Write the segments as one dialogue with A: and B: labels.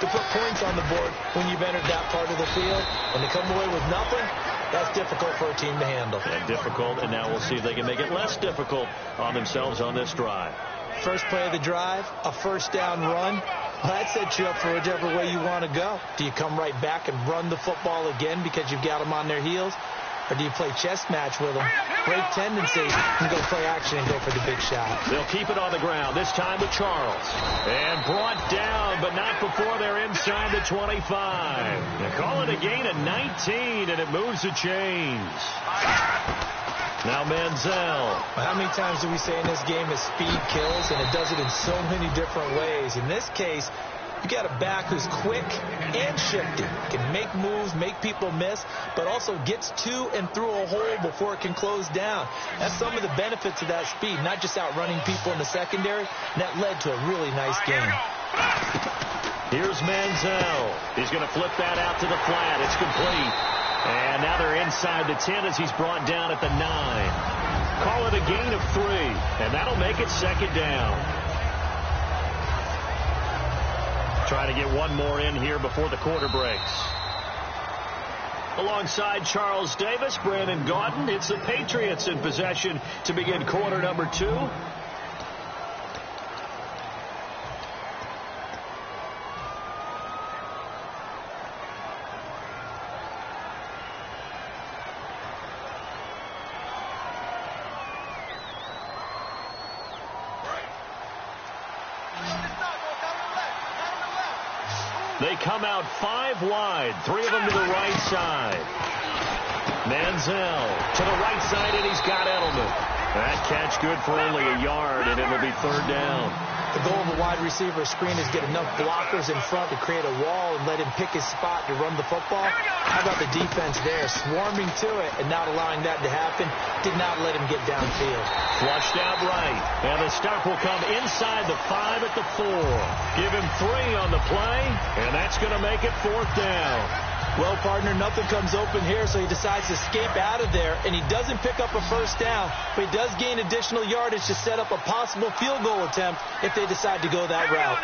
A: to put points on the board when you've entered that part of the field. And to come away with nothing, that's difficult for a team to handle.
B: And difficult, and now we'll see if they can make it less difficult on themselves on this drive.
A: First play of the drive, a first down run. Well, that sets you up for whichever way you want to go. Do you come right back and run the football again because you've got them on their heels? Or do you play chess match with them, break tendency, and go play action and go for the big shot?
B: They'll keep it on the ground, this time with Charles. And brought down, but not before they're inside the 25. They call it a gain of 19, and it moves the chains. Now Manziel.
A: How many times do we say in this game that speed kills, and it does it in so many different ways? In this case, you got a back who's quick and shifty, can make moves, make people miss, but also gets to and through a hole before it can close down. That's some of the benefits of that speed, not just outrunning people in the secondary. And that led to a really nice game.
B: Here's Manziel. He's going to flip that out to the flat. It's complete. And now they're inside the 10 as he's brought down at the 9. Call it a gain of 3, and that'll make it second down. Trying to get one more in here before the quarter breaks. Alongside Charles Davis, Brandon Gaudin, it's the Patriots in possession to begin quarter number 2. They come out 5 wide, 3 of them to the right side. Manziel to the right side, and he's got Edelman. That catch good for only a yard, and it'll be third down.
A: The goal of a wide receiver screen is get enough blockers in front to create a wall and let him pick his spot to run the football. How about the defense there, swarming to it and not allowing that to happen? Did not let him get downfield.
B: Flushed out right, and the stop will come inside the 5 at the 4. Give him 3 on the play, and that's going to make it fourth down.
A: Well, partner, nothing comes open here, so he decides to escape out of there, and he doesn't pick up a first down, but he does gain additional yardage to set up a possible field goal attempt if they decide to go that route.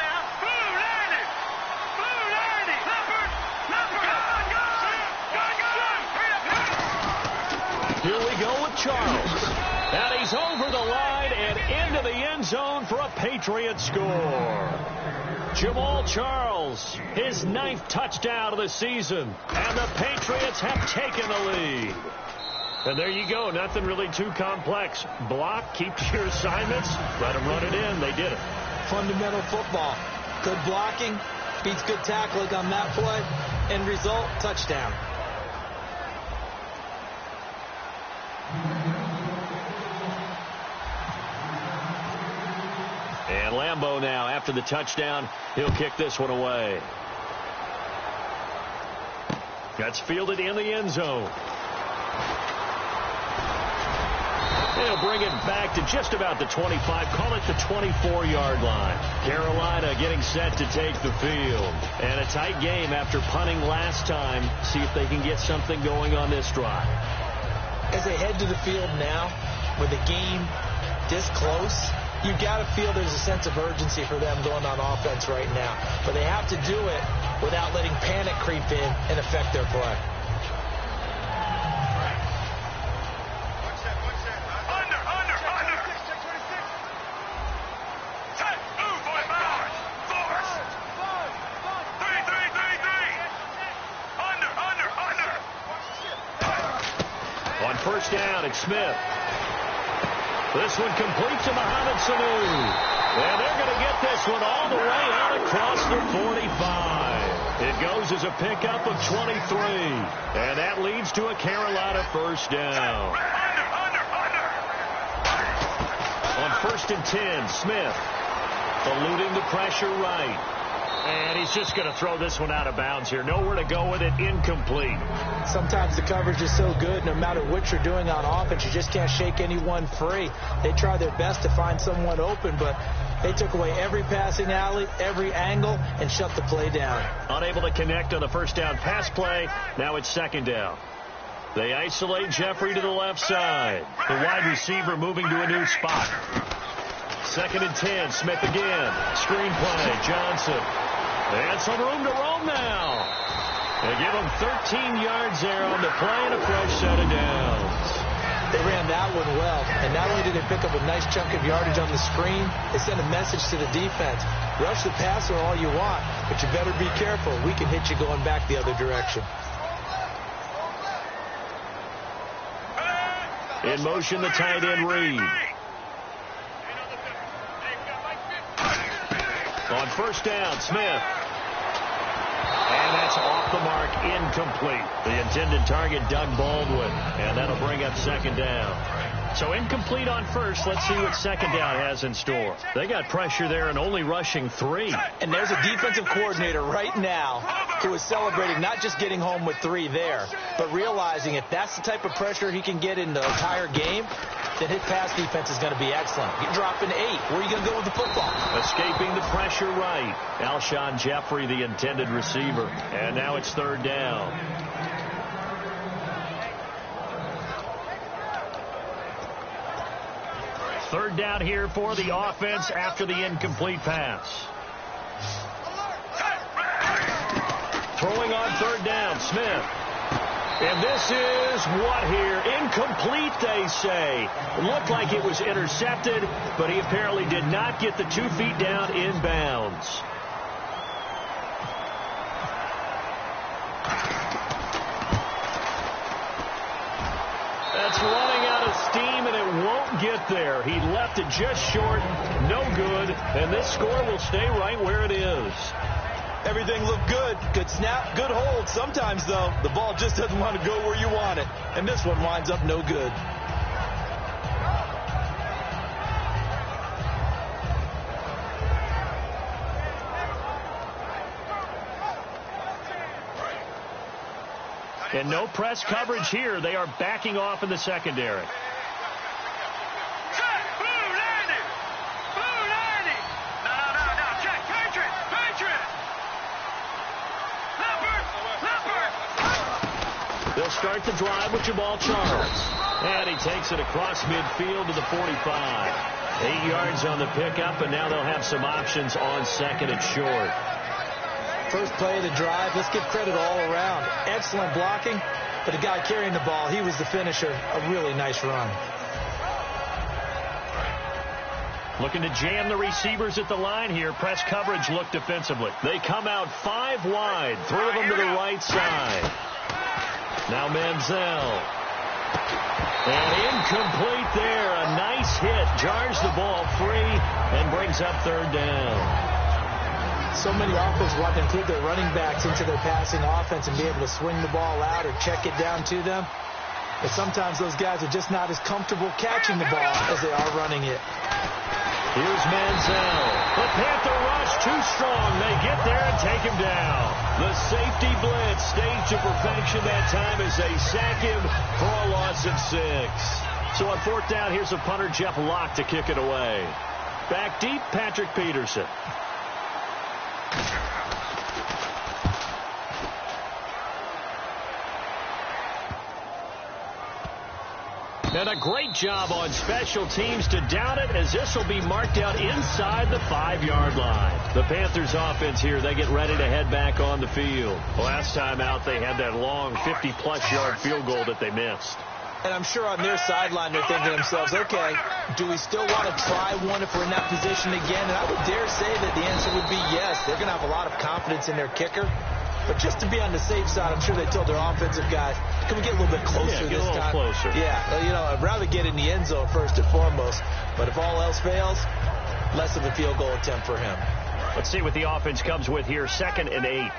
B: Here we go with Charles. And he's over the line and into the end zone for a Patriot score. Jamaal Charles, his 9th touchdown of the season. And the Patriots have taken the lead. And there you go. Nothing really too complex. Block, keep to your assignments, let them run it in. They did it.
A: Fundamental football. Good blocking, beats good tackling on that play. End result, touchdown.
B: And Lambeau now, after the touchdown, he'll kick this one away. That's fielded in the end zone. They'll bring it back to just about the 25, call it the 24-yard line. Carolina getting set to take the field. And a tight game after punting last time. See if they can get something going on this drive.
A: As they head to the field now, with the game this close, you've got to feel there's a sense of urgency for them going on offense right now. But they have to do it without letting panic creep in and affect their play.
B: On first down, it's Smith. This one complete to Mohamed Sanu. And they're going to get this one all the way out across the 45. It goes as a pickup of 23. And that leads to a Carolina first down. On first and 10, Smith eluding the pressure right. And he's just going to throw this one out of bounds here. Nowhere to go with it. Incomplete.
A: Sometimes the coverage is so good, no matter what you're doing on offense, you just can't shake anyone free. They try their best to find someone open, but they took away every passing alley, every angle, and shut the play down.
B: Unable to connect on the first down pass play. Now it's second down. They isolate Jeffrey to the left side. The wide receiver moving to a new spot. Second and 10, Smith again. Screen play, Johnson. And some room to roam now. They give him 13 yards there on the play and a fresh set of downs.
A: They ran that one well, and not only did they pick up a nice chunk of yardage on the screen, they sent a message to the defense. Rush the passer all you want, but you better be careful. We can hit you going back the other direction.
B: In motion, the tight end Reed. On first down, Smith. And that's off the mark, incomplete. The intended target, Doug Baldwin. And that'll bring up second down. So incomplete on first. Let's see what second down has in store. They got pressure there and only rushing 3.
A: And there's a defensive coordinator right now who is celebrating not just getting home with 3 there, but realizing if that's the type of pressure he can get in the entire game, then his pass defense is going to be excellent. You're dropping 8. Where are you going to go with the football?
B: Escaping the pressure right. Alshon Jeffrey, the intended receiver. And now it's third down. Third down here for the offense after the incomplete pass. Throwing on third down, Smith. And this is what here? Incomplete, they say. It looked like it was intercepted, but he apparently did not get the 2 feet down inbounds. That's running out of steam, and it won't get there. He left it just short, no good, and this score will stay right where it is.
A: Everything looked good. Good snap, good hold. Sometimes, though, the ball just doesn't want to go where you want it. And this one winds up no good.
B: And no press coverage here. They are backing off in the secondary. They'll start the drive with Jamal Charles. And he takes it across midfield to the 45. 8 yards on the pickup, and now they'll have some options on second and short.
A: First play of the drive, let's give credit all around. Excellent blocking, but the guy carrying the ball, he was the finisher. A really nice run.
B: Looking to jam the receivers at the line here. Press coverage look defensively. They come out 5 wide, 3 of them to the right side. Now Manziel. And incomplete there. A nice hit. Jars the ball free and brings up third down.
A: So many offenses want to include their running backs into their passing offense and be able to swing the ball out or check it down to them. But sometimes those guys are just not as comfortable catching the ball as they are running it.
B: Here's Manziel. The Panther rush too strong. They get there and take him down. The safety blitz staged to perfection that time as they sack him for a loss of 6. So on fourth down, here's a punter, Jeff Locke, to kick it away. Back deep, Patrick Peterson. And a great job on special teams to down it, as this will be marked out inside the 5-yard line. The Panthers offense here, they get ready to head back on the field. Last time out, they had that long 50-plus yard field goal that they missed.
A: And I'm sure on their sideline they're thinking to themselves, okay, do we still want to try one if we're in that position again? And I would dare say that the answer would be yes. They're going to have a lot of confidence in their kicker. But just to be on the safe side, I'm sure they told their offensive guys, can we get a little bit closer this time?
B: Closer.
A: Yeah, you know, I'd rather get in the end zone first and foremost. But if all else fails, less of a field goal attempt for him.
B: Let's see what the offense comes with here. 2nd and 8.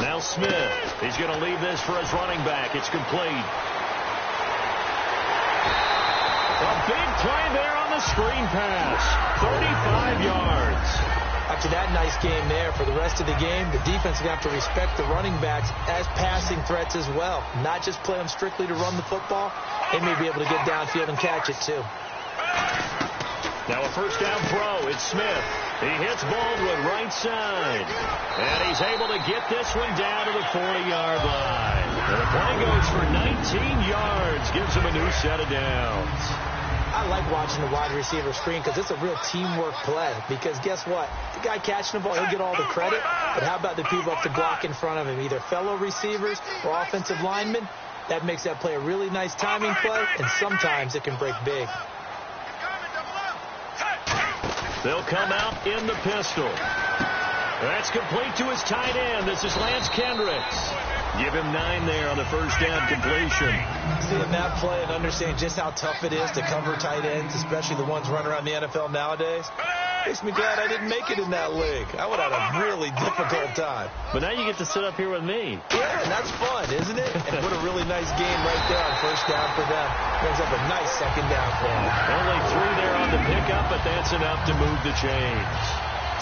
B: Now Smith. He's going to leave this for his running back. It's complete. A big play there on the screen pass. 35 yards.
A: After that nice game there, for the rest of the game, the defense is going to have to respect the running backs as passing threats as well. Not just play them strictly to run the football. They may be able to get downfield and catch it too.
B: Now a first down throw. It's Smith. He hits Baldwin right side. And he's able to get this one down to the 40-yard line. And the play goes for 19 yards. Gives him a new set of downs.
A: I like watching the wide receiver screen because it's a real teamwork play. Because guess what? The guy catching the ball, he'll get all the credit. But how about the people up to block in front of him, either fellow receivers or offensive linemen? That makes that play a really nice timing play, and sometimes it can break big.
B: They'll come out in the pistol. That's complete to his tight end. This is Lance Kendricks. Give him 9 there on the first down completion.
A: Seeing that play and understanding just how tough it is to cover tight ends, especially the ones running around the NFL nowadays, makes me glad I didn't make it in that league. I would have had a really difficult time.
B: But now you get to sit up here with me.
A: Yeah, and that's fun, isn't it? And what a really nice game right there on first down for them. Brings up a nice second down for them.
B: Only 3 there on the pickup, but that's enough to move the chains.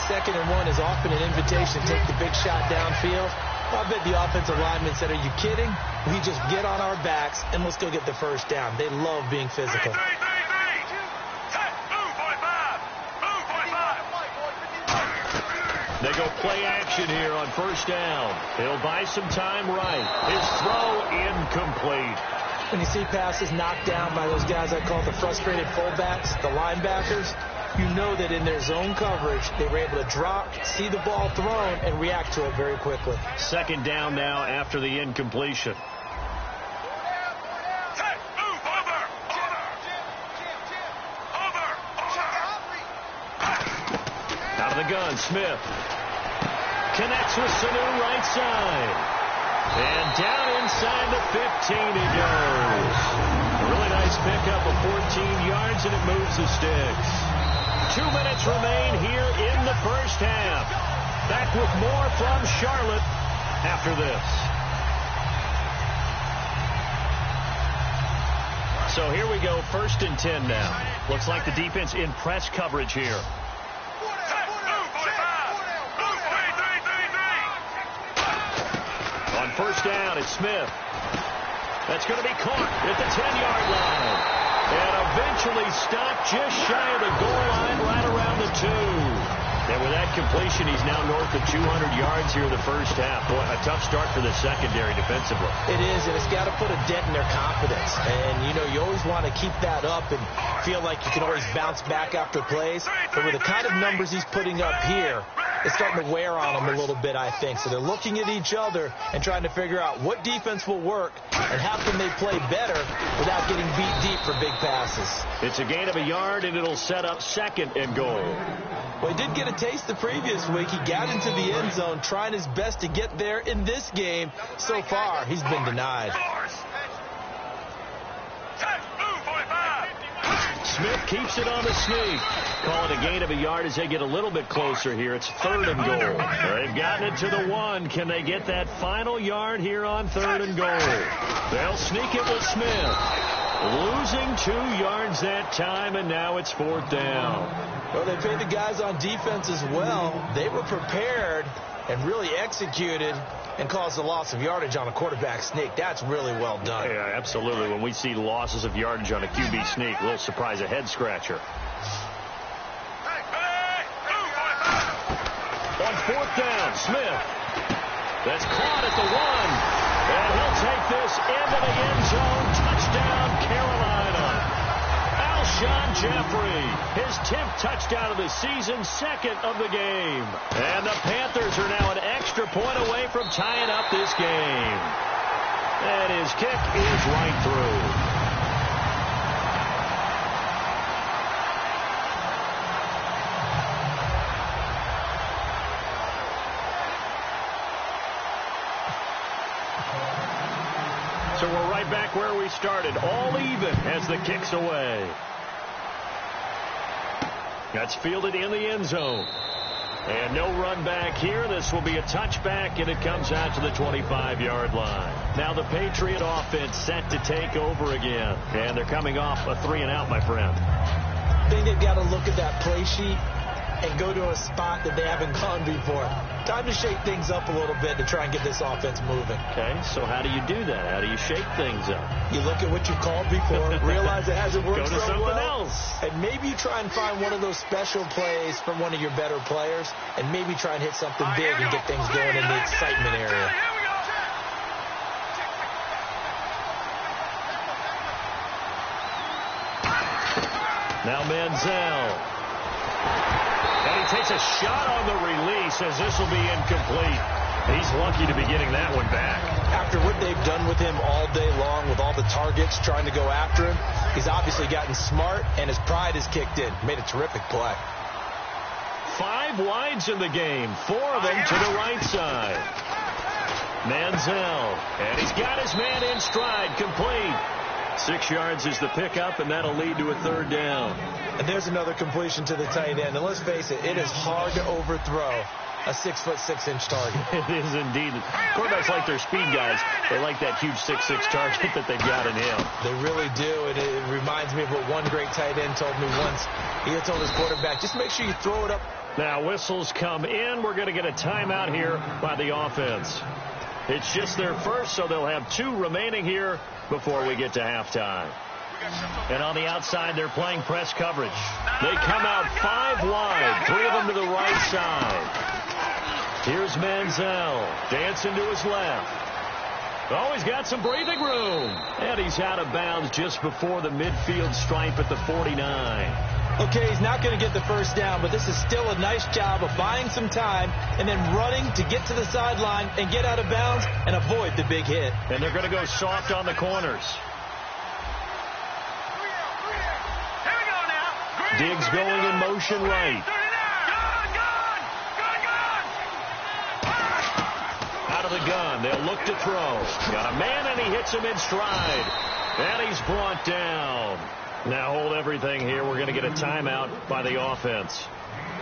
A: 2nd and 1 is often an invitation to take the big shot downfield. I bet the offensive lineman said, are you kidding? We just get on our backs and let's go get the first down. They love being physical.
B: They go play action here on first down. He'll buy some time right. His throw incomplete.
A: When you see passes knocked down by those guys I call the frustrated fullbacks, the linebackers, you know that in their zone coverage, they were able to drop, see the ball thrown, and react to it very quickly. 2nd
B: down now after the incompletion. Out of the gun, Smith. Connects with Sanu right side. And down inside the 15 he goes. A really nice pickup of 14 yards, and it moves the sticks. 2 minutes remain here in the first half. Back with more from Charlotte after this. So here we go, 1st and 10 now. Looks like the defense in press coverage here. On first down, it's Smith. That's going to be caught at the 10-yard line. And eventually stopped just shy of the goal line right around the 2. And with that completion, he's now north of 200 yards here in the first half. Boy, a tough start for the secondary defensively.
A: It is, and it's got to put a dent in their confidence. And, you know, you always want to keep that up and feel like you can always bounce back after plays. But with the kind of numbers he's putting up here, it's starting to wear on them a little bit, I think. So they're looking at each other and trying to figure out what defense will work and how can they play better without getting beat deep for big passes.
B: It's a gain of a yard, and it'll set up 2nd and goal.
A: Well, he did get a taste the previous week. He got into the end zone, trying his best to get there in this game. So far, he's been denied.
B: Smith keeps it on the sneak. Call it a gain of a yard as they get a little bit closer here. It's 3rd and goal. They've gotten it to the 1. Can they get that final yard here on 3rd and goal? They'll sneak it with Smith. Losing 2 yards that time, and now it's 4th down.
A: Well, they paid the guys on defense as well. They were prepared and really executed and caused a loss of yardage on a quarterback sneak. That's really well done.
B: Yeah, absolutely. When we see losses of yardage on a QB sneak, a little surprise, a head scratcher. On 4th down, Smith. That's caught at the 1. And he'll take this into the end zone. Touchdown, Carolina. Alshon Jeffrey, his 10th touchdown of the season, 2nd of the game. And the Panthers are now an extra point away from tying up this game. And his kick is right through. So we're right back where we started, all even as the kick's away. That's fielded in the end zone. And no run back here. This will be a touchback, and it comes out to the 25-yard line. Now the Patriot offense set to take over again. And they're coming off a 3-and-out, my friend.
A: I think they've got to look at that play sheet and go to a spot that they haven't gone before. Time to shake things up a little bit to try and get this offense moving.
B: Okay, so how do you do that? How do you shake things up?
A: You look at what you've called before, realize it hasn't worked
B: so
A: well.
B: Go to something else.
A: And maybe you try and find one of those special plays from one of your better players, and maybe try and hit something big and get things going in the excitement area.
B: Now Manziel. And he takes a shot on the release as this will be incomplete. He's lucky to be getting that one back.
A: After what they've done with him all day long with all the targets trying to go after him, he's obviously gotten smart and his pride has kicked in. Made a terrific play.
B: 5 wides in the game, 4 of them to the right side. Manziel, and he's got his man in stride, complete. 6 yards is the pickup, and that'll lead to a 3rd down.
A: And there's another completion to the tight end. And let's face it, it is hard to overthrow a 6'6" target.
B: It is indeed. Quarterbacks like their speed guys. They like that huge 6'6" target that they've got in him.
A: They really do. And it reminds me of what one great tight end told me once. He had told his quarterback, just make sure you throw it up.
B: Now whistles come in. We're going to get a timeout here by the offense. It's just their first, so they'll have 2 remaining here before we get to halftime. And on the outside, they're playing press coverage. They come out 5 wide, 3 of them to the right side. Here's Manziel, dancing to his left. Oh, he's got some breathing room. And he's out of bounds just before the midfield stripe at the 49.
A: Okay, he's not going to get the first down, but this is still a nice job of buying some time and then running to get to the sideline and get out of bounds and avoid the big hit.
B: And they're going to go soft on the corners. Diggs going in motion right. Out of the gun. They'll look to throw. Got a man, and he hits him in stride. And he's brought down. Now hold everything here. We're going to get a timeout by the offense.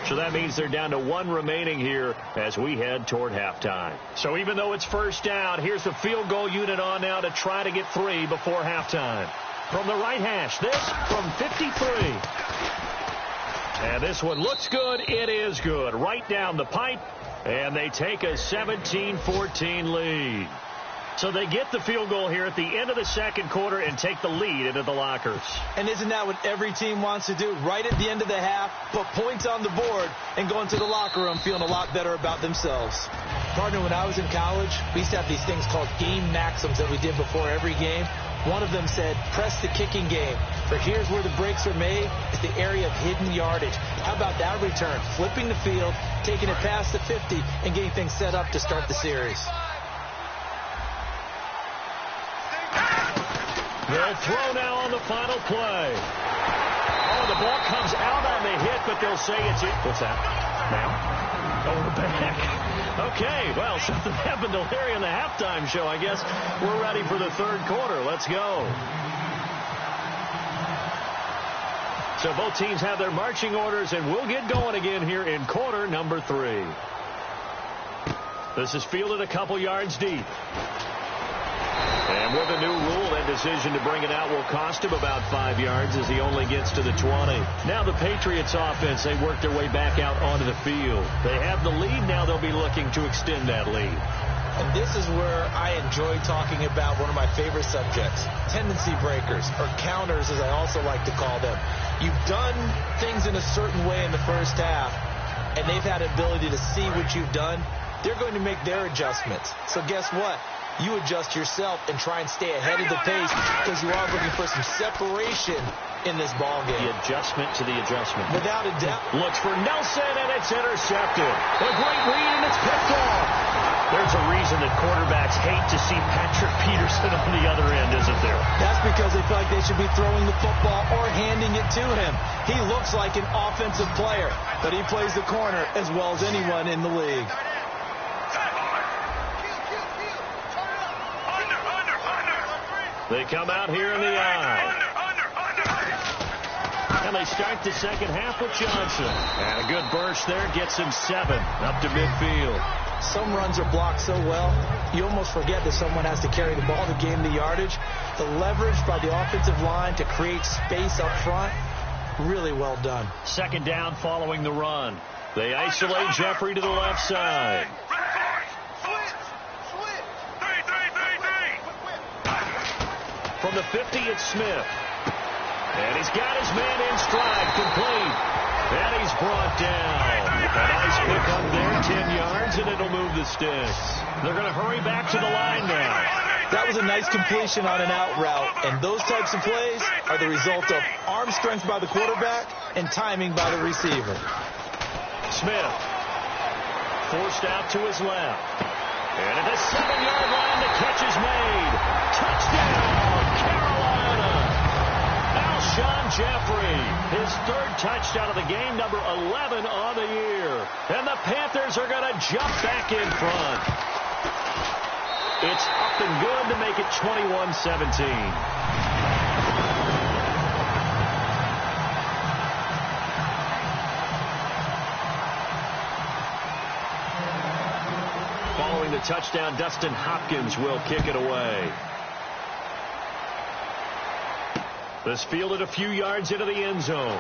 B: So that means they're down to 1 remaining here as we head toward halftime. So even though it's first down, here's the field goal unit on now to try to get 3 before halftime. From the right hash, this from 53. And this one looks good. It is good. Right down the pipe. And they take a 17-14 lead. So they get the field goal here at the end of the second quarter and take the lead into the lockers.
A: And isn't that what every team wants to do? Right at the end of the half, put points on the board and go into the locker room feeling a lot better about themselves. Partner, when I was in college, we used to have these things called game maxims that we did before every game. One of them said, press the kicking game. For here's where the breaks are made. It's the area of hidden yardage. How about that return? Flipping the field, taking it past the 50, and getting things set up to start the series.
B: They'll throw now on the final play. Oh, the ball comes out on the hit, but they'll say it's it. What's that? Now? Oh, we're back. Okay, well, something happened to Larry in the halftime show, I guess. We're ready for the third quarter. Let's go. So both teams have their marching orders, and we'll get going again here in quarter number 3. This is fielded a couple yards deep. And with a new rule, that decision to bring it out will cost him about 5 yards as he only gets to the 20. Now the Patriots offense, they work their way back out onto the field. They have the lead. Now they'll be looking to extend that lead.
A: And this is where I enjoy talking about one of my favorite subjects, tendency breakers, or counters as I also like to call them. You've done things in a certain way in the first half, and they've had the ability to see what you've done. They're going to make their adjustments. So guess what? You adjust yourself and try and stay ahead of the pace because you are looking for some separation in this ball game.
B: The adjustment to the adjustment.
A: Without a doubt.
B: Looks for Nelson, and it's intercepted. A great read, and it's picked off. There's a reason that quarterbacks hate to see Patrick Peterson on the other end, isn't there?
A: That's because they feel like they should be throwing the football or handing it to him. He looks like an offensive player, but he plays the corner as well as anyone in the league.
B: They come out here in the eye. And they start the second half with Johnson. And a good burst there gets him 7 up to midfield.
A: Some runs are blocked so well, you almost forget that someone has to carry the ball to gain the yardage. The leverage by the offensive line to create space up front, really well done.
B: Second down following the run. They isolate Jeffrey to the left side. From the 50, it's Smith. And he's got his man in stride, complete. And he's brought down. A nice pick up there, 10 yards, and it'll move the sticks. They're going to hurry back to the line now.
A: That was a nice completion on an out route, and those types of plays are the result of arm strength by the quarterback and timing by the receiver.
B: Smith forced out to his left. And at the 7-yard line, the catch is made. Touchdown, Carolina. Alshon Jeffrey, his third touchdown of the game, number 11 on the year. And the Panthers are going to jump back in front. It's up and good to make it 21-17. Following the touchdown, Dustin Hopkins will kick it away. This fielded a few yards into the end zone.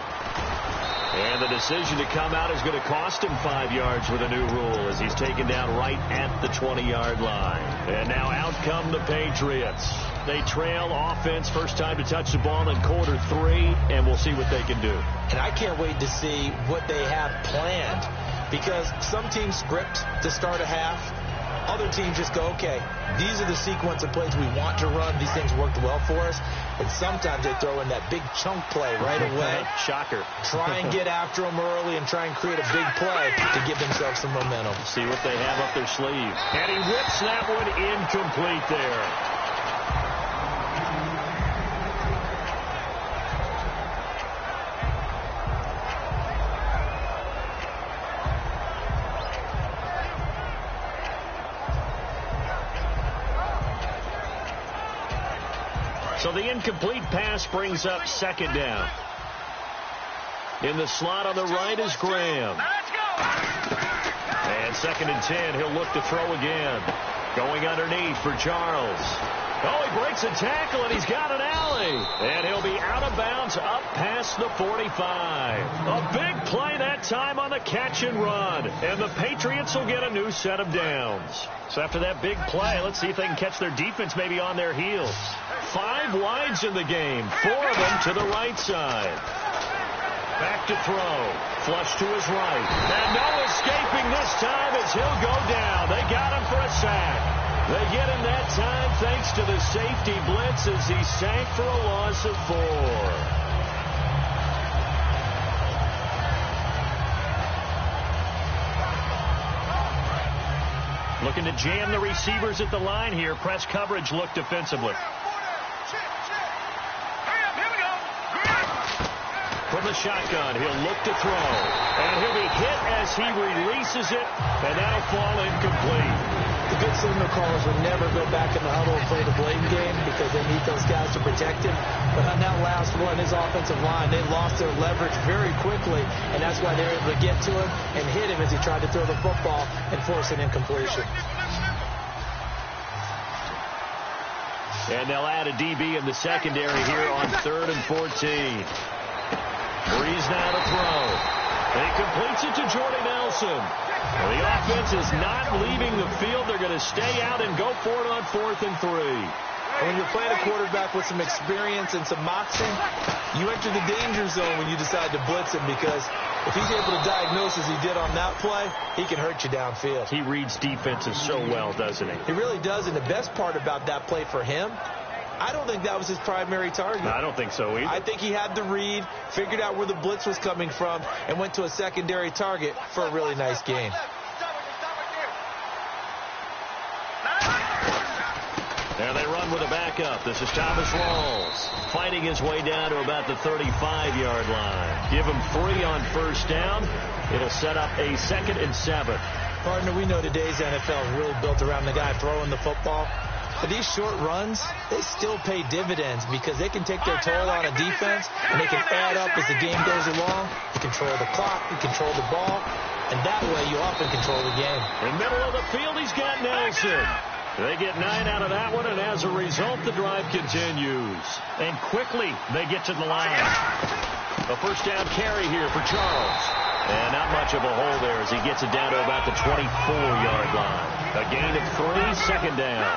B: And the decision to come out is going to cost him 5 yards with a new rule as he's taken down right at the 20-yard line. And now out come the Patriots. They trail offense, first time to touch the ball in quarter 3, and we'll see what they can do.
A: And I can't wait to see what they have planned, because some teams script to start a half. Other teams just go, okay, these are the sequence of plays we want to run. These things worked well for us. And sometimes they throw in that big chunk play right away.
B: Shocker.
A: Try and get after them early and try and create a big play to give themselves some momentum.
B: See what they have up their sleeve. And he whips that one incomplete there. So the incomplete pass brings up second down. In the slot on the right is Graham. And 2nd and 10, he'll look to throw again. Going underneath for Charles. Oh, he breaks a tackle, and he's got an alley. And he'll be out of bounds up past the 45. A big play that time on the catch and run. And the Patriots will get a new set of downs. So after that big play, let's see if they can catch their defense maybe on their heels. 5 wides in the game, 4 of them to the right side. Back to throw. Flush to his right. And no escaping this time as he'll go down. They got him for a sack. They get him that time thanks to the safety blitz as he sank for a loss of 4. Looking to jam the receivers at the line here. Press coverage look defensively. From the shotgun, he'll look to throw. And he'll be hit as he releases it. And that'll fall incomplete.
A: The good signal callers would never go back in the huddle and play the blame game because they need those guys to protect him. But on that last one, his offensive line, they lost their leverage very quickly. And that's why they were able to get to him and hit him as he tried to throw the football and force an incompletion.
B: And they'll add a DB in the secondary here on 3rd and 14. Breeze now to throw. And he completes it to Jordy Nelson. Well, the offense is not leaving the field. They're going to stay out and go for it on 4th and 3.
A: When you're playing a quarterback with some experience and some moxie, you enter the danger zone when you decide to blitz him, because if he's able to diagnose as he did on that play, he can hurt you downfield.
B: He reads defenses so well, doesn't he?
A: He really does, and the best part about that play for him, I don't think that was his primary target.
B: No, I don't think so either.
A: I think he had the read, figured out where the blitz was coming from, and went to a secondary target for a really nice gain.
B: There they run with a backup. This is Thomas Rawls fighting his way down to about the 35-yard line. Give him 3 on first down. It'll set up a 2nd and 7.
A: Partner, we know today's NFL is really built around the guy throwing the football. But these short runs, they still pay dividends because they can take their toll on a defense, and they can add up as the game goes along. You control the clock, you control the ball, and that way you often control the game.
B: In the middle of the field, he's got Nelson. They get 9 out of that one, and as a result, the drive continues. And quickly, they get to the line. A first down carry here for Charles. And not much of a hole there as he gets it down to about the 24-yard line. A gain of 3, second down.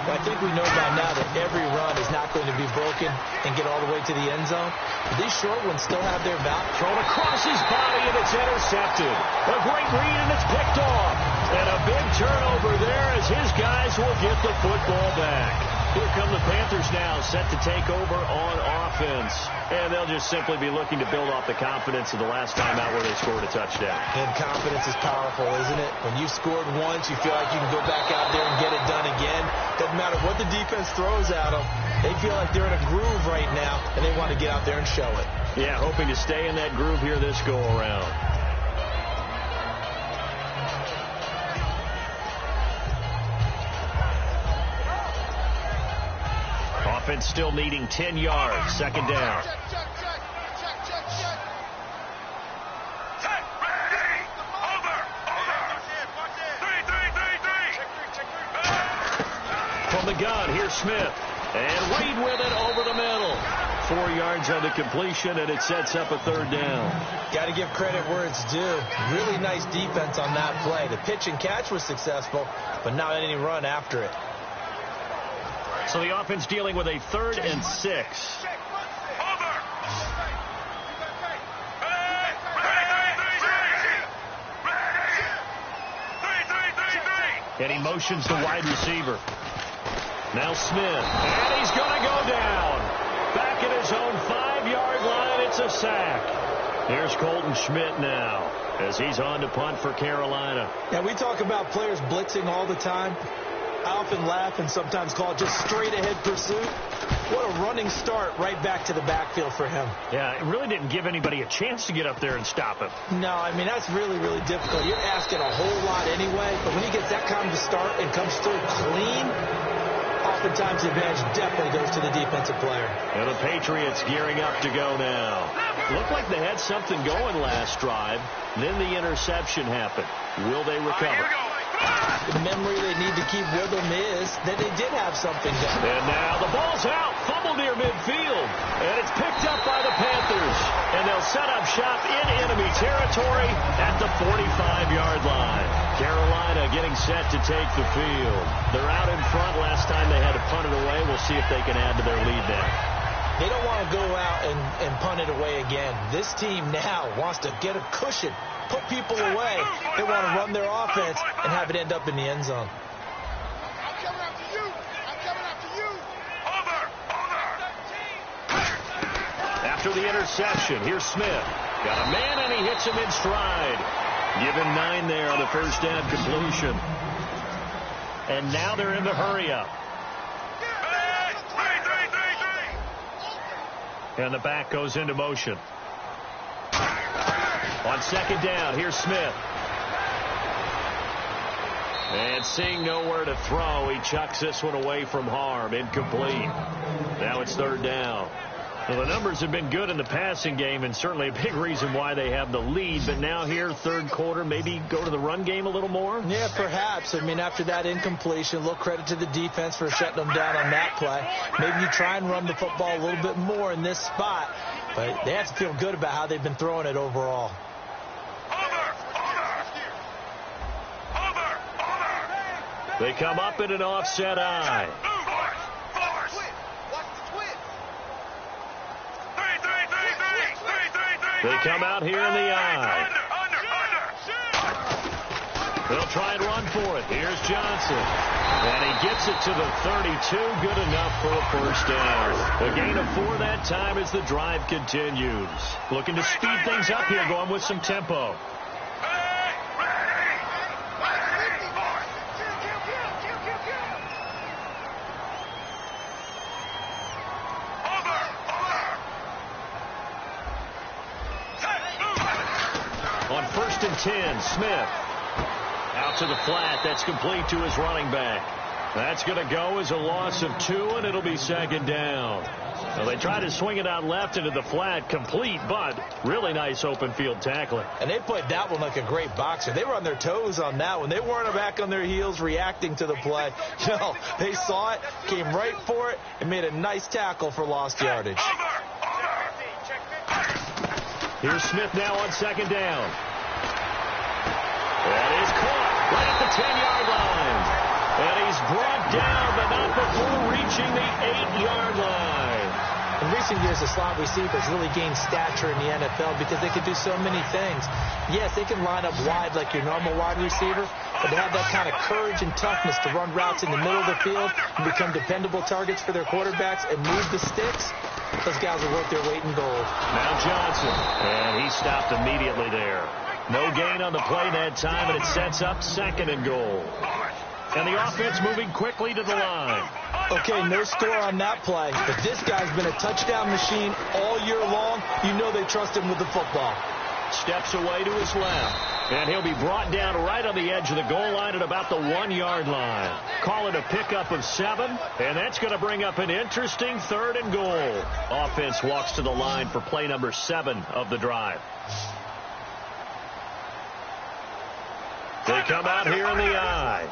A: I think we know by now that every run is not going to be broken and get all the way to the end zone. But these short ones still have their value.
B: Thrown across his body, and it's intercepted. A great read, and it's picked off. And a big turnover there as his guys will get the football back. Here come the Panthers now, set to take over on offense. And they'll just simply be looking to build off the confidence of the last time out where they scored a touchdown.
A: And confidence is powerful, isn't it? When you've scored once, you feel like you can go back out there and get it done again. Doesn't matter what the defense throws at them. They feel like they're in a groove right now, and they want to get out there and show it.
B: Yeah, hoping to stay in that groove here this go-around. Offense still needing 10 yards. Second down. From the gun, here's Smith. And Reed with it over the middle. 4 yards on the completion, and it sets up a third down.
A: Got to give credit where it's due. Really nice defense on that play. The pitch and catch was successful, but not any run after it.
B: So the offense dealing with a 3rd and 6. And he motions the wide receiver. Now Smith. And he's going to go down. Back at his own 5-yard line. It's a sack. Here's Colton Schmidt now as he's on to punt for Carolina.
A: Yeah, we talk about players blitzing all the time. I often laugh and sometimes call it just straight-ahead pursuit. What a running start right back to the backfield for him.
B: Yeah, it really didn't give anybody a chance to get up there and stop him.
A: No, I mean, that's really, really difficult. You're asking a whole lot anyway, but when he gets that kind of a start and comes through clean, oftentimes the advantage definitely goes to the defensive player.
B: And the Patriots gearing up to go now. Looked like they had something going last drive. Then the interception happened. Will they recover?
A: The memory they need to keep with them is that they did have something going.
B: And now the ball's out. Fumble near midfield. And it's picked up by the Panthers. And they'll set up shop in enemy territory at the 45-yard line. Carolina getting set to take the field. They're out in front. Last time they had to punt it away. We'll see if they can add to their lead now.
A: They don't want to go out and punt it away again. This team now wants to get a cushion, put people away. They want to run their offense and have it end up in the end zone.
C: I'm coming after you. I'm coming after you.
B: After the interception, here's Smith. Got a man, and he hits him in stride. Give him 9 there on the first down completion. And now they're in the hurry-up. And the back goes into motion. On second down, here's Smith. And seeing nowhere to throw, he chucks this one away from harm. Incomplete. Now it's third down. Well, the numbers have been good in the passing game, and certainly a big reason why they have the lead. But now here, third quarter, maybe go to the run game a little more?
A: Yeah, perhaps. I mean, after that incompletion, a little credit to the defense for shutting them down on that play. Maybe you try and run the football a little bit more in this spot. But they have to feel good about how they've been throwing it overall.
B: They come up in an offset eye. They come out here in the eye. They'll try and run for it. Here's Johnson. And he gets it to the 32. Good enough for a first down. A gain of 4 that time as the drive continues. Looking to speed things up here, going with some tempo. On 1st and 10, Smith. Out to the flat. That's complete to his running back. That's going to go as a loss of 2, and it'll be second down. Well, they try to swing it out left into the flat, complete, but really nice open field tackling.
A: And they played that one like a great boxer. They were on their toes on that one. They weren't back on their heels reacting to the play. No, they saw it, came right for it, and made a nice tackle for lost yardage.
B: Here's Smith now on second down. That is caught right at the 10-yard line. And he's brought down, but not before reaching the 8-yard line.
A: And we recent years, the slot receivers really gained stature in the NFL because they can do so many things. Yes, they can line up wide like your normal wide receiver, but they have that kind of courage and toughness to run routes in the middle of the field and become dependable targets for their quarterbacks and move the sticks. Those guys are worth their weight in gold.
B: Now Johnson, and he stopped immediately there. No gain on the play that time, and it sets up 2nd and goal. And the offense moving quickly to the line.
A: Okay, no score on that play, but this guy's been a touchdown machine all year long. You know they trust him with the football.
B: Steps away to his left, and he'll be brought down right on the edge of the goal line at about the 1-yard line. Call it a pickup of 7, and that's going to bring up an interesting 3rd and goal. Offense walks to the line for play number 7 of the drive. They come out here in the I.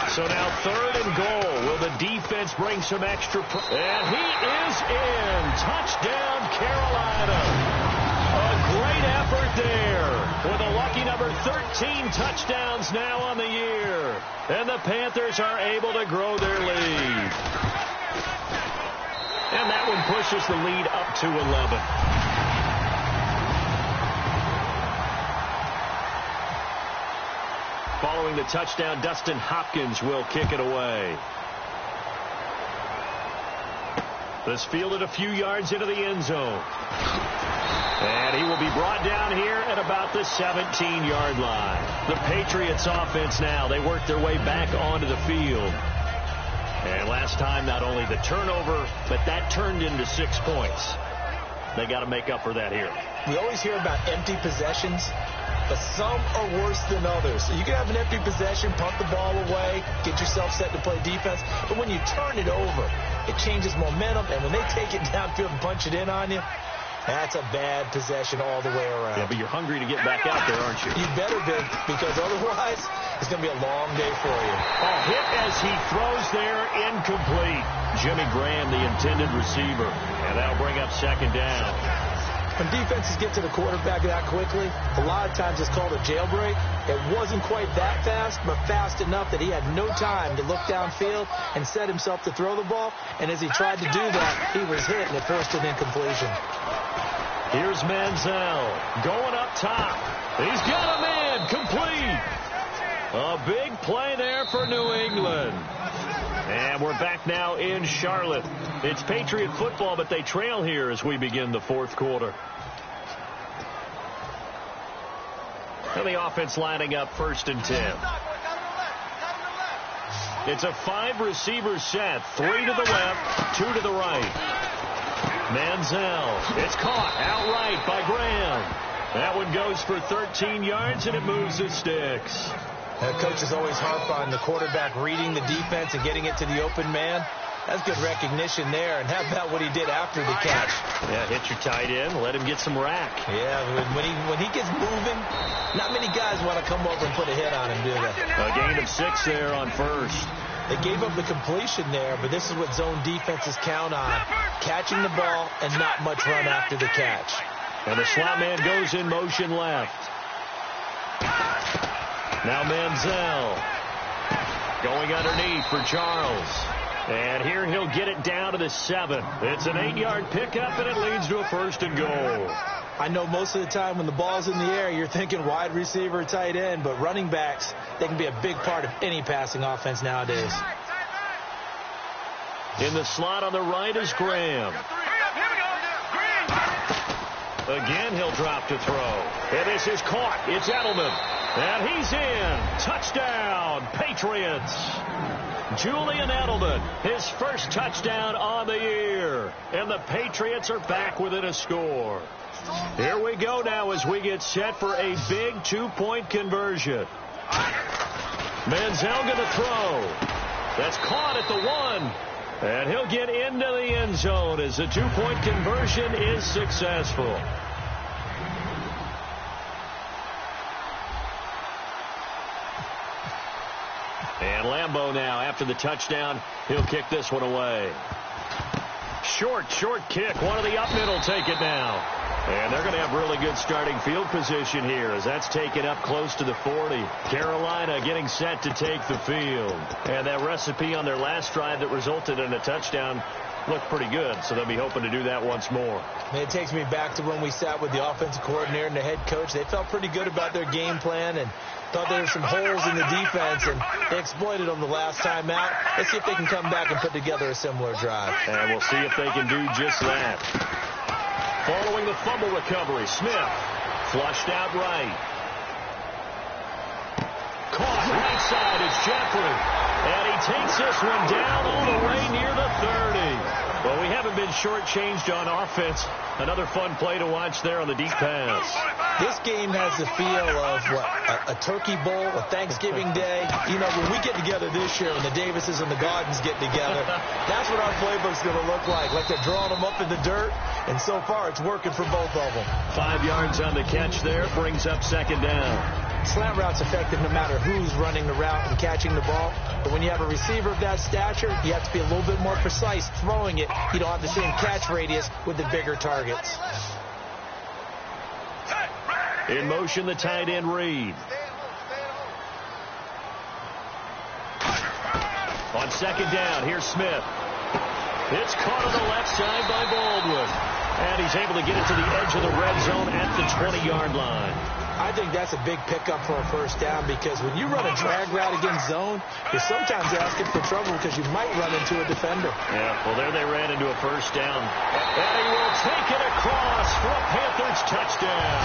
B: So now 3rd and goal. Will the defense bring some extra? And he is in. Touchdown, Carolina. A great effort there with a lucky number 13 touchdowns now on the year. And the Panthers are able to grow their lead. And that one pushes the lead up to 11. Following the touchdown, Dustin Hopkins will kick it away. This fielded a few yards into the end zone. And he will be brought down here at about the 17-yard line. The Patriots offense now, they work their way back onto the field. And last time, not only the turnover, but that turned into 6 points. They got to make up for that here.
A: We always hear about empty possessions, but some are worse than others. So you can have an empty possession, punt the ball away, get yourself set to play defense. But when you turn it over, it changes momentum. And when they take it downfield and punch it in on you, that's a bad possession all the way around.
B: Yeah, but you're hungry to get back out there, aren't you?
A: You better be, because otherwise it's going to be a long day for you.
B: A hit as he throws there, incomplete. Jimmy Graham, the intended receiver. And that'll bring up 2nd down.
A: When defenses get to the quarterback that quickly, a lot of times it's called a jailbreak. It wasn't quite that fast, but fast enough that he had no time to look downfield and set himself to throw the ball. And as he tried to do that, he was hit, and it forced an incompletion.
B: Here's Manziel going up top. He's got a man, complete. A big play there for New England. And we're back now in Charlotte. It's Patriot football, but they trail here as we begin the 4th quarter. And the offense lining up 1st and 10. It's a 5-receiver set. 3 to the left, 2 to the right. Manziel. It's caught outright by Graham. That one goes for 13 yards, and it moves the sticks.
A: Coaches always harp on the quarterback reading the defense and getting it to the open man. That's good recognition there. And how about what he did after the catch?
B: Yeah, hit your tight end, let him get some rack.
A: Yeah, when he gets moving, not many guys want to come over and put a hit on him, do they?
B: A gain of 6 there on 1st.
A: They gave up the completion there, but this is what zone defenses count on. Catching the ball and not much run after the catch.
B: And the slot man goes in motion left. Now Manziel going underneath for Charles. And here he'll get it down to the 7. It's an 8-yard pickup, and it leads to a 1st and goal.
A: I know most of the time when the ball's in the air, you're thinking wide receiver, tight end, but running backs, they can be a big part of any passing offense nowadays.
B: In the slot on the right is Graham. Again, he'll drop to throw. And this is caught. It's Edelman. And he's in. Touchdown, Patriots. Julian Edelman, his first touchdown on the year. And the Patriots are back within a score. Here we go now as we get set for a big 2-point conversion. Manziel going to throw. That's caught at the 1. And he'll get into the end zone as the 2-point conversion is successful. And Lambeau now, after the touchdown, he'll kick this one away. Short kick. One of the up mid will take it now. And they're going to have really good starting field position here as that's taken up close to the 40. Carolina getting set to take the field. And that recipe on their last drive that resulted in a touchdown looked pretty good, so they'll be hoping to do that once more.
A: And it takes me back to when we sat with the offensive coordinator and the head coach. They felt pretty good about their game plan and thought there were some holes in the defense, and they exploited them the last time out. Let's see if they can come back and put together a similar drive.
B: And we'll see if they can do just that. Following the fumble recovery, Smith flushed out right. Caught right side, it's Jeffrey. And he takes this one down all the way near the 30. Well, we haven't been shortchanged on offense. Another fun play to watch there on the deep pass.
A: This game has the feel of a turkey bowl, a Thanksgiving day. You know, when we get together this year and the Davises and the Gardens get together, that's what our playbook's going to look like they're drawing them up in the dirt, and so far it's working for both of them.
B: 5 yards on the catch there, brings up second down.
A: Slant route's effective no matter who's running the route and catching the ball. But when you have a receiver of that stature, you have to be a little bit more precise throwing it. You don't have the same catch radius with the bigger targets.
B: In motion, the tight end Reed. On second down, here's Smith. It's caught on the left side by Baldwin. And he's able to get it to the edge of the red zone at the 20-yard line.
A: I think that's a big pickup for a first down, because when you run a drag route against zone, you're sometimes asking for trouble because you might run into a defender.
B: Yeah, well, there they ran into a first down. And he will take it across for a Panthers touchdown.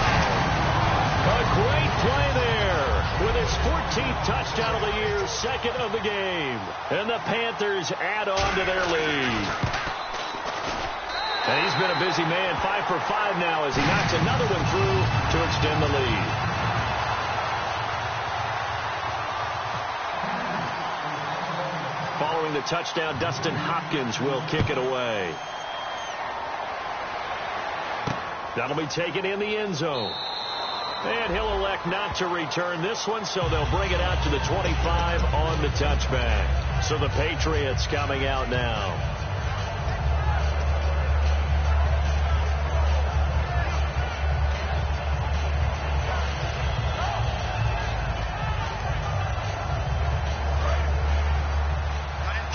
B: A great play there with his 14th touchdown of the year, second of the game. And the Panthers add on to their lead. And he's been a busy man, 5 for 5 now as he knocks another one through to extend the lead. Following the touchdown, Dustin Hopkins will kick it away. That'll be taken in the end zone. And he'll elect not to return this one, so they'll bring it out to the 25 on the touchback. So the Patriots coming out now.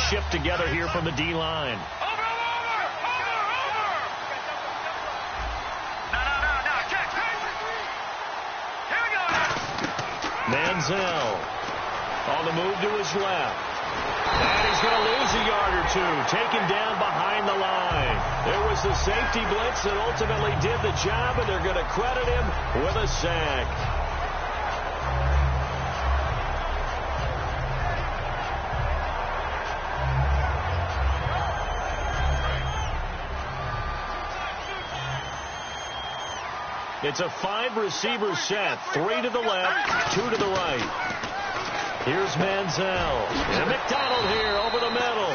B: Shift together here from the D-line. Manziel on the move to his left. And he's going to lose a yard or two, taken down behind the line. There was the safety blitz that ultimately did the job, and they're going to credit him with a sack. It's a 5-receiver set. 3 to the left, 2 to the right. Here's Manziel. And McDonald here over the middle.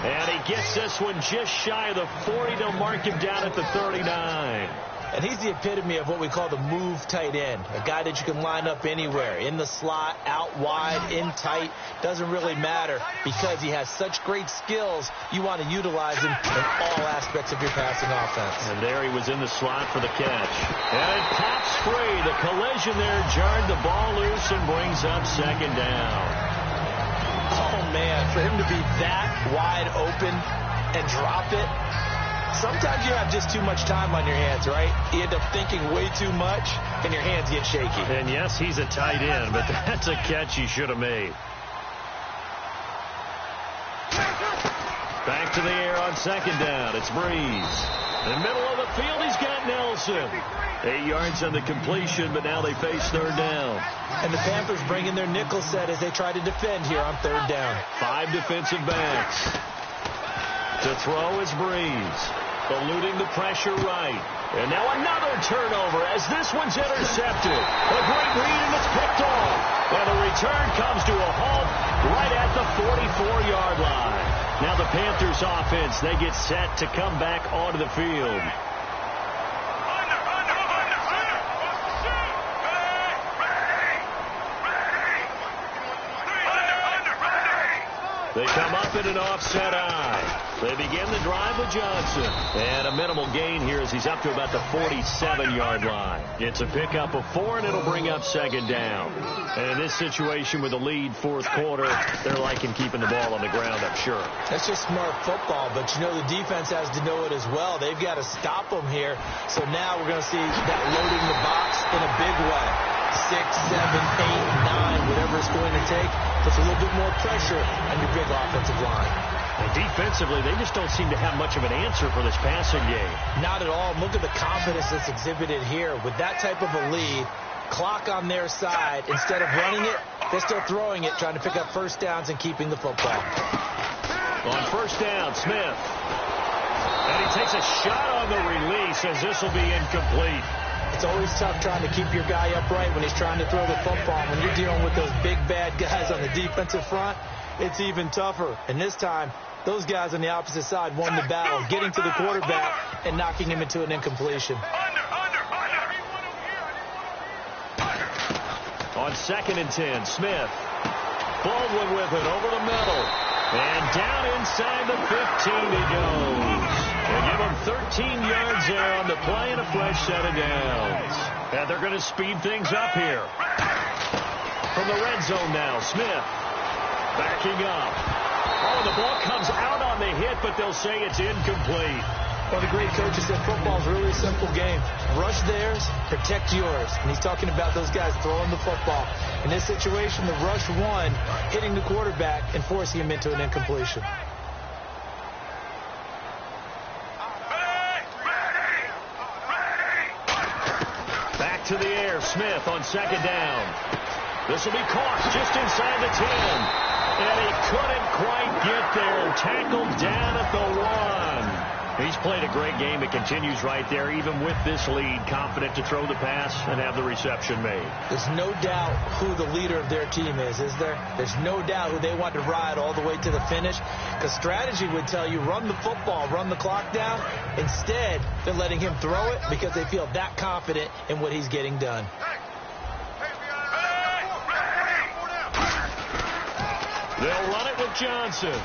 B: And he gets this one just shy of the 40 to mark him down at the 39.
A: And he's the epitome of what we call the move tight end. A guy that you can line up anywhere. In the slot, out wide, in tight. Doesn't really matter because he has such great skills. You want to utilize him in all aspects of your passing offense.
B: And there he was in the slot for the catch. And it pops free. The collision there jarred the ball loose and brings up second down.
A: Oh, man. For him to be that wide open and drop it. Sometimes you have just too much time on your hands, right? You end up thinking way too much, and your hands get shaky.
B: And yes, he's a tight end, but that's a catch he should have made. Back to the air on second down. It's Breeze. In the middle of the field, he's got Nelson. 8 yards on the completion, but now they face third down.
A: And the Panthers bring in their nickel set as they try to defend here on third down.
B: 5 defensive backs. To throw is Breeze. Eluding the pressure right. And now another turnover as this one's intercepted. A great read, and it's picked off. And the return comes to a halt right at the 44-yard line. Now the Panthers offense, they get set to come back onto the field. They come up in an offset eye. They begin the drive with Johnson. And a minimal gain here as he's up to about the 47-yard line. It's a pickup of 4, and it'll bring up second down. And in this situation with a lead fourth quarter, they're liking keeping the ball on the ground, I'm sure.
A: That's just smart football, but, you know, the defense has to know it as well. They've got to stop them here. So now we're going to see that loading the box in a big way. 6, 7, 8, 9, whatever it's going to take. Puts a little bit more pressure on your big offensive line.
B: And defensively, they just don't seem to have much of an answer for this passing game.
A: Not at all. Look at the confidence that's exhibited here. With that type of a lead, clock on their side, instead of running it, they're still throwing it, trying to pick up first downs and keeping the football.
B: On first down, Smith. And he takes a shot on the release as this will be incomplete.
A: It's always tough trying to keep your guy upright when he's trying to throw the football. When you're dealing with those big, bad guys on the defensive front, it's even tougher. And this time, those guys on the opposite side won the battle, getting to the quarterback and knocking him into an incompletion.
B: On 2nd and 10, Smith. Baldwin with it over the middle. And down inside the 15 he goes. They give him 13 yards there on the play and a fresh set of downs. And they're going to speed things up here. From the red zone now, Smith backing up. Oh, the ball comes out on the hit, but they'll say it's incomplete.
A: Well, the great coaches said football's really a simple game. Rush theirs, protect yours. And he's talking about those guys throwing the football. In this situation, the rush one, hitting the quarterback and forcing him into an incompletion.
B: Back to the air, Smith on 2nd down. This will be caught just inside the 10. And he couldn't quite get there. Tackled down at the 1. He's played a great game. It continues right there, even with this lead. Confident to throw the pass and have the reception made.
A: There's no doubt who the leader of their team is there? There's no doubt who they want to ride all the way to the finish. Because strategy would tell you, run the football, run the clock down. Instead, they're letting him throw it because they feel that confident in what he's getting done.
B: They'll run it with Johnson.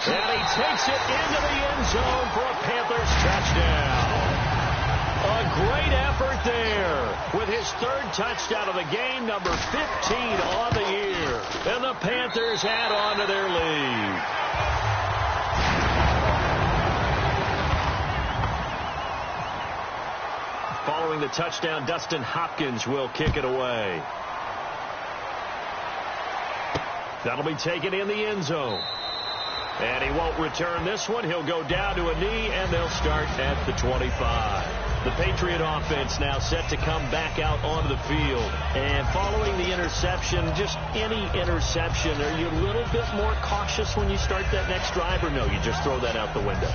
B: And he takes it into the end zone for a Panthers touchdown. A great effort there with his 3rd touchdown of the game, number 15 on the year. And the Panthers add on to their lead. Following the touchdown, Dustin Hopkins will kick it away. That'll be taken in the end zone. And he won't return this one. He'll go down to a knee, and they'll start at the 25. The Patriot offense now set to come back out onto the field. And following the interception, just any interception, are you a little bit more cautious when you start that next drive, or no, you just throw that out the window?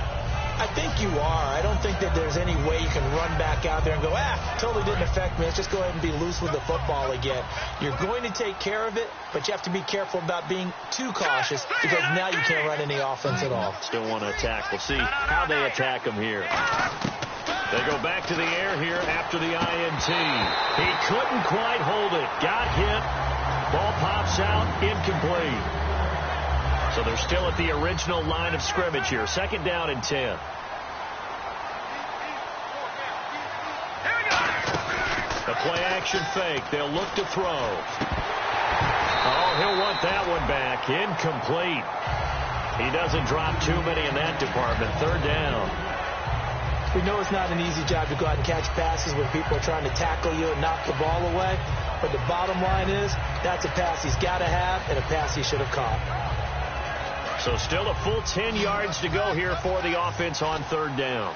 A: I think you are. I don't think that there's any way you can run back out there and go, totally didn't affect me. Let's just go ahead and be loose with the football again. You're going to take care of it, but you have to be careful about being too cautious because now you can't run any offense at all.
B: Still want to attack. We'll see how they attack him here. They go back to the air here after the INT. He couldn't quite hold it. Got hit. Ball pops out. Incomplete. So they're still at the original line of scrimmage here. 2nd down and 10. A play-action fake. They'll look to throw. Oh, he'll want that one back. Incomplete. He doesn't drop too many in that department. 3rd down.
A: We know it's not an easy job to go out and catch passes when people are trying to tackle you and knock the ball away. But the bottom line is that's a pass he's got to have and a pass he should have caught.
B: So still a full 10 yards to go here for the offense on 3rd down.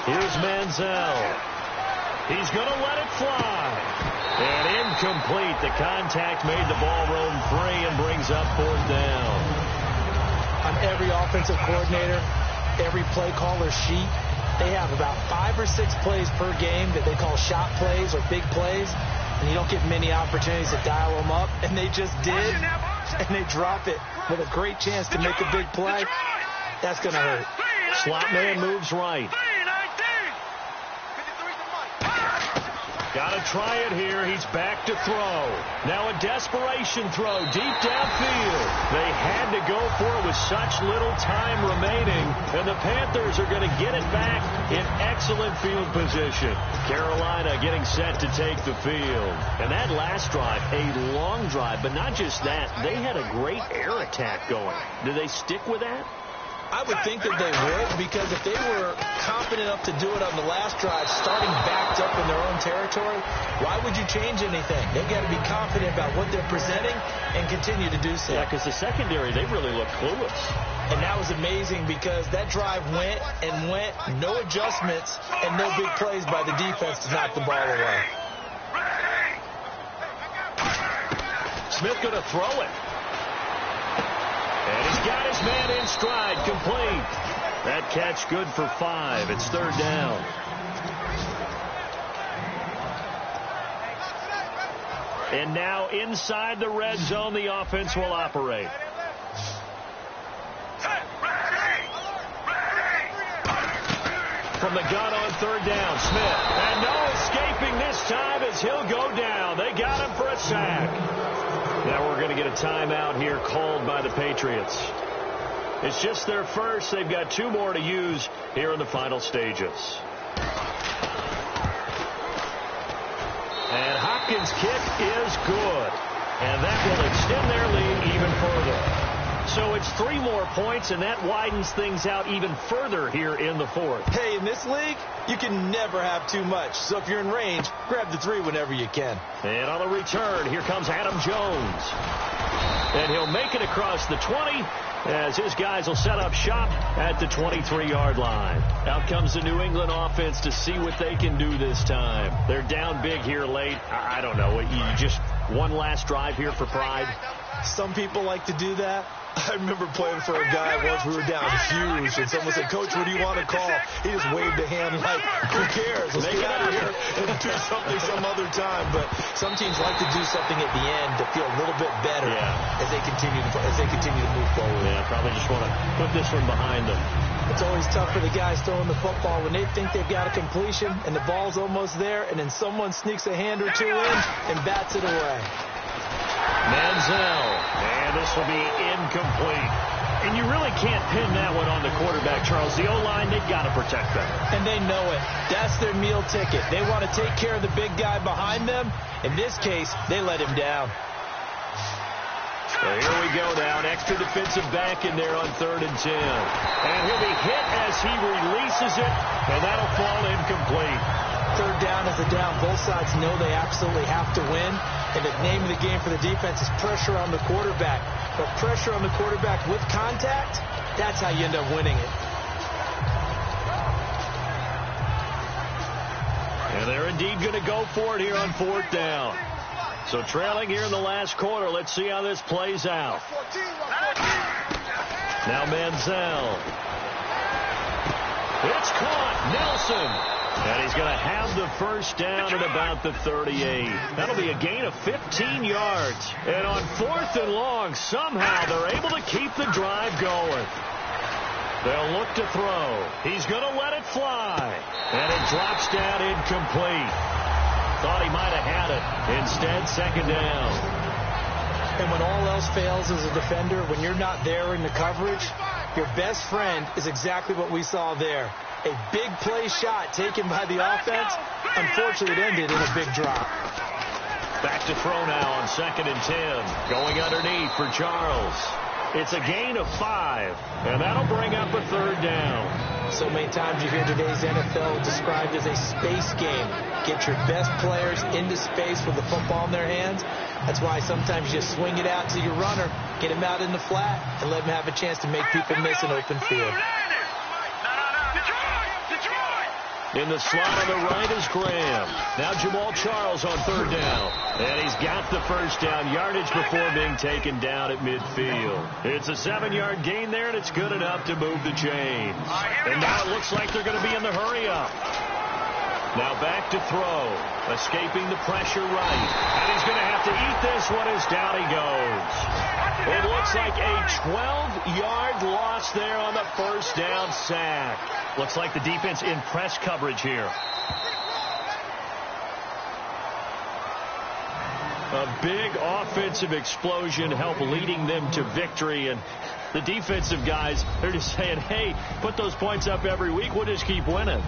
B: Here's Manziel. He's going to let it fly. And incomplete. The contact made the ball roam free and brings up 4th down.
A: On every offensive coordinator, every play caller sheet, they have about 5 or 6 plays per game that they call shot plays or big plays. And you don't get many opportunities to dial them up. And they just did. And they drop it with a great chance to make a big play. That's going to hurt. Slot man moves right.
B: Got to try it here. He's back to throw. Now a desperation throw deep downfield. They had to go for it with such little time remaining, and the Panthers are going to get it back in excellent field position. Carolina getting set to take the field. And that last drive, a long drive, but not just that. They had a great air attack going. Do they stick with that?
A: I would think that they would, because if they were confident enough to do it on the last drive, starting backed up in their own territory, why would you change anything? They've got to be confident about what they're presenting and continue to do so.
B: Yeah, because the secondary, they really look clueless.
A: And that was amazing because that drive went and went, no adjustments, and no big plays by the defense to knock the ball away.
B: Smith going to throw it. And he's got his man in stride, complete. That catch good for 5. It's third down. And now inside the red zone, the offense will operate. From the gun on third down, Smith. And no escaping this time as he'll go down. They got him for a sack. Now we're going to get a timeout here called by the Patriots. It's just their first. They've got 2 more to use here in the final stages. And Hopkins' kick is good. And that will extend their lead even further. So it's 3 more points, and that widens things out even further here in the fourth.
A: Hey, in this league, you can never have too much. So if you're in range, grab the 3 whenever you can.
B: And on the return, here comes Adam Jones. And he'll make it across the 20 as his guys will set up shop at the 23-yard line. Out comes the New England offense to see what they can do this time. They're down big here late. I don't know. You just one last drive here for pride?
A: Some people like to do that. I remember playing for a guy once. We were down huge, and someone said, "Coach, what do you want to call?" He just waved a hand like, "Who cares? Let's get out of here and do something some other time." But some teams like to do something at the end to feel a little bit better as they continue to move forward.
B: Yeah, probably just want to put this one behind them.
A: It's always tough for the guys throwing the football when they think they've got a completion and the ball's almost there, and then someone sneaks a hand or 2 in and bats it away.
B: Manziel, and this will be incomplete. And you really can't pin that one on the quarterback, Charles. The O-line, they've got to protect that.
A: And they know it. That's their meal ticket. They want to take care of the big guy behind them. In this case, they let him down.
B: So here we go now. An extra defensive back in there on 3rd and 10. And he'll be hit as he releases it, and that'll fall incomplete.
A: Third down is a down. Both sides know they absolutely have to win. And the name of the game for the defense is pressure on the quarterback. But pressure on the quarterback with contact, that's how you end up winning it.
B: And they're indeed going to go for it here on 4th down. So trailing here in the last quarter. Let's see how this plays out. Now Manziel. It's caught. Nelson. And he's going to have the first down at about the 38. That'll be a gain of 15 yards. And on 4th and long, somehow they're able to keep the drive going. They'll look to throw. He's going to let it fly. And it drops down incomplete. Thought he might have had it. Instead, 2nd down.
A: And when all else fails as a defender, when you're not there in the coverage, your best friend is exactly what we saw there. A big play shot taken by the offense. Unfortunately, it ended in a big drop.
B: Back to throw now on 2nd and 10. Going underneath for Charles. It's a gain of 5. And that'll bring up a 3rd down.
A: So many times you hear today's NFL described as a space game. Get your best players into space with the football in their hands. That's why sometimes you just swing it out to your runner, get him out in the flat, and let him have a chance to make people miss an open field.
B: In the slot on the right is Graham. Now Jamal Charles on 3rd down. And he's got the first down yardage before being taken down at midfield. It's a 7-yard gain there, and it's good enough to move the chains. And now it looks like they're going to be in the hurry-up. Now back to throw. Escaping the pressure right. And he's going to have to eat this one as down he goes. It looks like a 12-yard loss there on the first down sack. Looks like the defense in press coverage here. A big offensive explosion helped leading them to victory. And the defensive guys, they're just saying, hey, put those points up every week. We'll just keep winning.